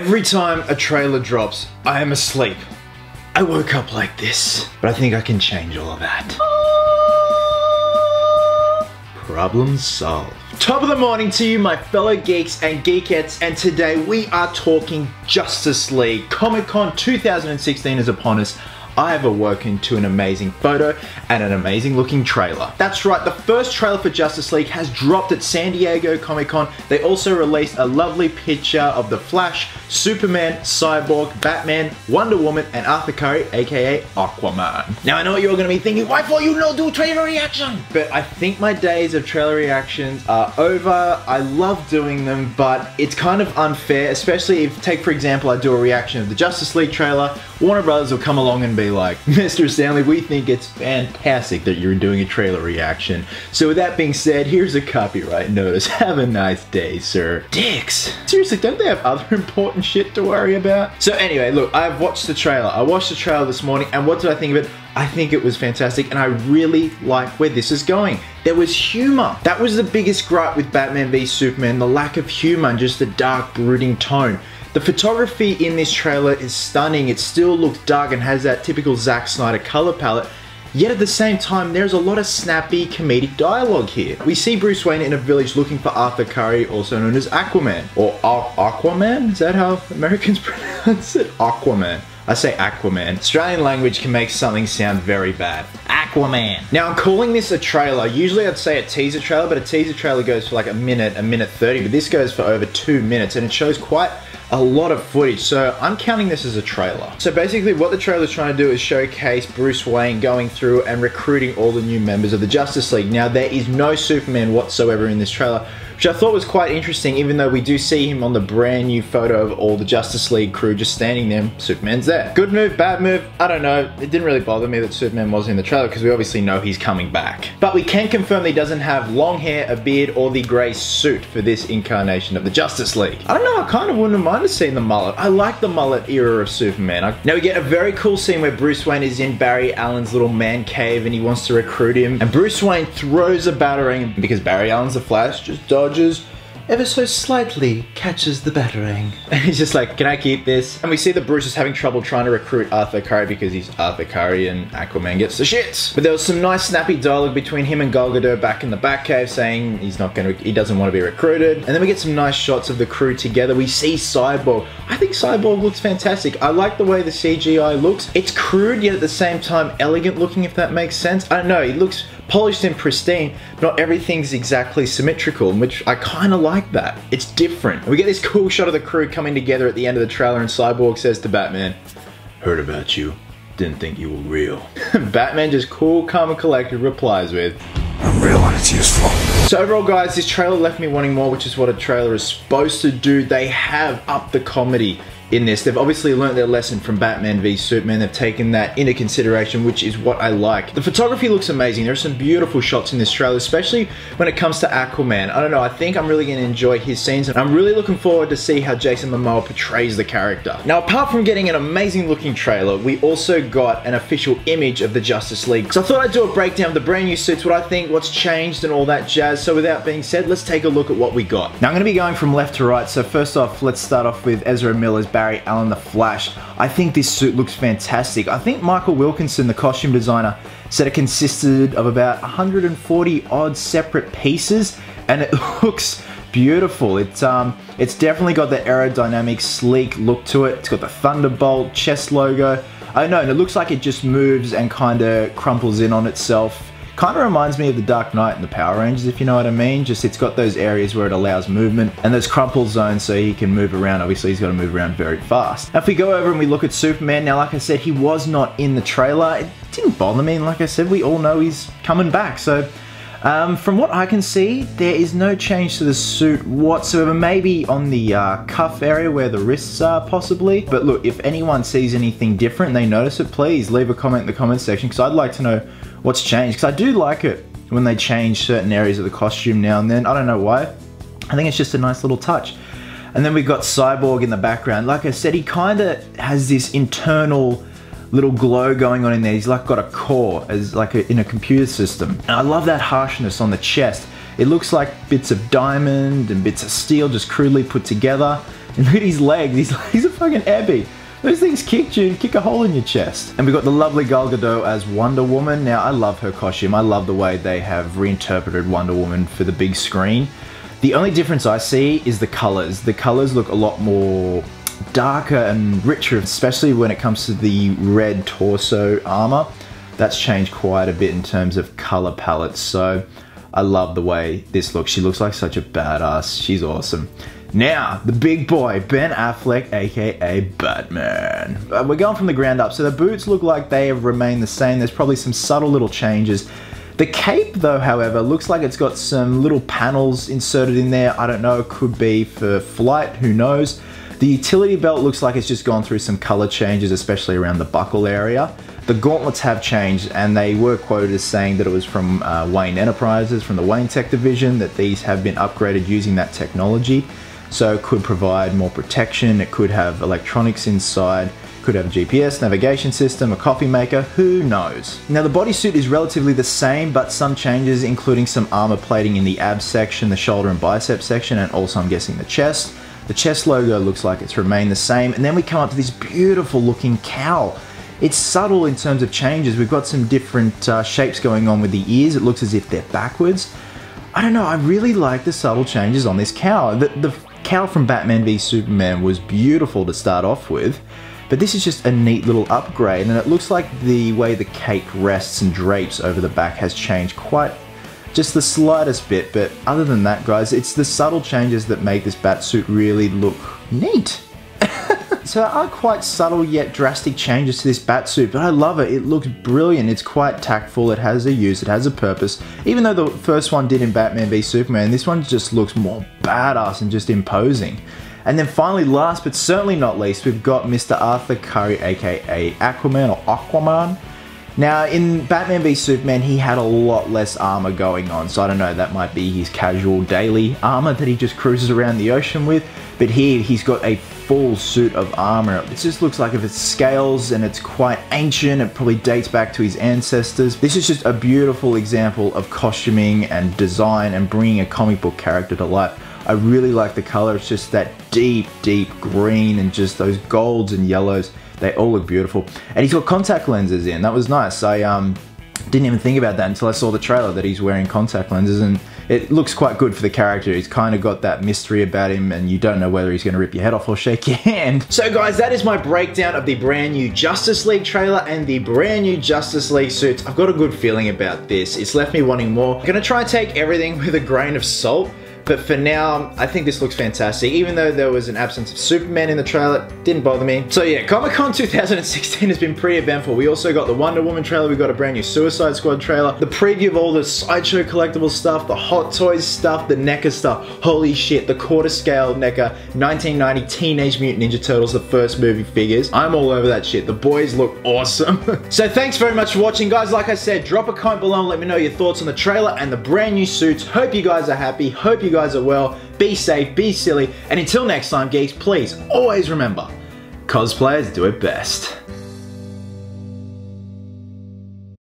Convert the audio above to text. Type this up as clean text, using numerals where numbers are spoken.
Every time a trailer drops, I am asleep. I woke up like this, but I think I can change all of that. Problem solved. Top of the morning to you, my fellow geeks and geekettes, and today we are talking Justice League. Comic-Con 2016 is upon us. I have awoken to an amazing photo and an amazing looking trailer. That's right, the first trailer for Justice League has dropped at San Diego Comic-Con. They also released a lovely picture of the Flash, Superman, Cyborg, Batman, Wonder Woman, and Arthur Curry, aka Aquaman. Now I know what you're gonna be thinking, why for you not do trailer reaction? But I think my days of trailer reactions are over. I love doing them, but it's kind of unfair, especially if, take for example, I do a reaction of the Justice League trailer, Warner Brothers will come along and be like, Mr. Stanley, we think it's fantastic that you're doing a trailer reaction. So with that being said, here's a copyright notice. Have a nice day, sir. Dicks. Seriously, don't they have other important shit to worry about? So anyway, look, I've watched the trailer. I watched the trailer this morning, and what did I think of it? I think it was fantastic, and I really like where this is going. There was humor. That was the biggest gripe with Batman v Superman, the lack of humor and just the dark, brooding tone. The photography in this trailer is stunning. It still looks dark and has that typical Zack Snyder color palette. Yet at the same time, there's a lot of snappy comedic dialogue here. We see Bruce Wayne in a village looking for Arthur Curry, also known as Aquaman. Or Aquaman? Is that how Americans pronounce it? Aquaman. I say Aquaman. Australian language can make something sound very bad. Aquaman. Now I'm calling this a trailer. Usually I'd say a teaser trailer, but a teaser trailer goes for like a minute 30, but this goes for over 2 minutes, and it shows quite a lot of footage, so I'm counting this as a trailer. So basically what the trailer is trying to do is showcase Bruce Wayne going through and recruiting all the new members of the Justice League. Now there is no Superman whatsoever in this trailer, which I thought was quite interesting, even though we do see him on the brand new photo of all the Justice League crew just standing there. Superman's there. Good move, bad move, I don't know. It didn't really bother me that Superman wasn't in the trailer because we obviously know he's coming back. But we can confirm that he doesn't have long hair, a beard, or the grey suit for this incarnation of the Justice League. I don't know, I kind of wouldn't have minded seeing the mullet. I like the mullet era of Superman. Now we get a very cool scene where Bruce Wayne is in Barry Allen's little man cave and he wants to recruit him. And Bruce Wayne throws a batarang because Barry Allen's the Flash, just dodges, ever so slightly catches the batarang. And he's just like, can I keep this? And we see that Bruce is having trouble trying to recruit Arthur Curry because he's Arthur Curry and Aquaman gets the shits. But there was some nice snappy dialogue between him and Gal Gadot back in the Batcave saying he doesn't want to be recruited. And then we get some nice shots of the crew together. We see Cyborg. I think Cyborg looks fantastic. I like the way the CGI looks. It's crude yet at the same time elegant looking, if that makes sense. I don't know, it looks polished and pristine. Not everything's exactly symmetrical, which I kind of like that. It's different. We get this cool shot of the crew coming together at the end of the trailer and Cyborg says to Batman, "Heard about you, didn't think you were real." Batman just cool, calm and collected replies with, "I'm real and it's useful." So overall guys, this trailer left me wanting more, which is what a trailer is supposed to do. They have upped the comedy in this. They've obviously learned their lesson from Batman v Superman. They've taken that into consideration, which is what I like. The photography looks amazing. There are some beautiful shots in this trailer, especially when it comes to Aquaman. I don't know, I think I'm really going to enjoy his scenes, and I'm really looking forward to see how Jason Momoa portrays the character. Now, apart from getting an amazing looking trailer, we also got an official image of the Justice League. So I thought I'd do a breakdown of the brand new suits, what I think, what's changed and all that jazz. So with that being said, let's take a look at what we got. Now I'm going to be going from left to right. So first off, let's start off with Ezra Miller's Barry Allen the Flash. I think this suit looks fantastic. I think Michael Wilkinson, the costume designer, said it consisted of about 140 odd separate pieces, and it looks beautiful. It's definitely got the aerodynamic, sleek look to it. It's got the Thunderbolt chest logo. I don't know, and it looks like it just moves and kind of crumples in on itself. Kind of reminds me of the Dark Knight and the Power Rangers, if you know what I mean. Just it's got those areas where it allows movement and those crumple zones so he can move around. Obviously he's got to move around very fast. Now if we go over and we look at Superman, now like I said, he was not in the trailer. It didn't bother me, and like I said, we all know he's coming back. So from what I can see, there is no change to the suit whatsoever. Maybe on the cuff area where the wrists are, possibly. But look, if anyone sees anything different and they notice it, please leave a comment in the comment section, because I'd like to know what's changed, because I do like it when they change certain areas of the costume now and then. I don't know why. I think it's just a nice little touch. And then we've got Cyborg in the background. Like I said, he kind of has this internal little glow going on in there. He's like got a core as like in a computer system. And I love that harshness on the chest. It looks like bits of diamond and bits of steel just crudely put together. And look at his legs, he's a fucking epic. Those things kicked you and kick a hole in your chest. And we've got the lovely Gal Gadot as Wonder Woman. Now, I love her costume. I love the way they have reinterpreted Wonder Woman for the big screen. The only difference I see is the colors. The colors look a lot more darker and richer, especially when it comes to the red torso armor. That's changed quite a bit in terms of color palettes. So I love the way this looks. She looks like such a badass. She's awesome. Now, the big boy, Ben Affleck, aka Batman. We're going from the ground up, so the boots look like they have remained the same. There's probably some subtle little changes. The cape, though, however, looks like it's got some little panels inserted in there. I don't know, it could be for flight, who knows. The utility belt looks like it's just gone through some color changes, especially around the buckle area. The gauntlets have changed, and they were quoted as saying that it was from Wayne Enterprises, from the Wayne Tech division, that these have been upgraded using that technology. So it could provide more protection, it could have electronics inside, could have a GPS, navigation system, a coffee maker, who knows. Now the bodysuit is relatively the same, but some changes, including some armor plating in the abs section, the shoulder and bicep section, and also I'm guessing the chest. The chest logo looks like it's remained the same, and then we come up to this beautiful looking cowl. It's subtle in terms of changes. We've got some different shapes going on with the ears. It looks as if they're backwards. I don't know, I really like the subtle changes on this cowl. The cowl from Batman v Superman was beautiful to start off with, but this is just a neat little upgrade, and it looks like the way the cape rests and drapes over the back has changed quite just the slightest bit, but other than that, guys, it's the subtle changes that make this Batsuit really look neat. So there are quite subtle yet drastic changes to this Batsuit, but I love it. It looks brilliant. It's quite tactful. It has a use. It has a purpose. Even though the first one did in Batman v Superman, this one just looks more badass and just imposing. And then finally, last but certainly not least, we've got Mr. Arthur Curry, aka Aquaman or Aquaman. Now, in Batman v Superman, he had a lot less armor going on, so I don't know, that might be his casual daily armor that he just cruises around the ocean with. But here, he's got a full suit of armor. It just looks like if it's scales and it's quite ancient, it probably dates back to his ancestors. This is just a beautiful example of costuming and design and bringing a comic book character to life. I really like the color. It's just that deep, deep green and just those golds and yellows. They all look beautiful. And he's got contact lenses in. That was nice. I didn't even think about that until I saw the trailer that he's wearing contact lenses, and it looks quite good for the character. He's kind of got that mystery about him, and you don't know whether he's going to rip your head off or shake your hand. So guys, that is my breakdown of the brand new Justice League trailer and the brand new Justice League suits. I've got a good feeling about this. It's left me wanting more. I'm going to try and take everything with a grain of salt. But for now, I think this looks fantastic. Even though there was an absence of Superman in the trailer, it didn't bother me. So yeah, Comic-Con 2016 has been pretty eventful. We also got the Wonder Woman trailer, we got a brand new Suicide Squad trailer, the preview of all the Sideshow collectible stuff, the Hot Toys stuff, the NECA stuff. Holy shit, the quarter scale NECA 1990 Teenage Mutant Ninja Turtles, the first movie figures. I'm all over that shit. The boys look awesome. So thanks very much for watching, guys. Like I said, drop a comment below and let me know your thoughts on the trailer and the brand new suits. Hope you guys are happy. Hope you guys are well. Be safe, be silly, and until next time, geeks, please always remember, cosplayers do it best.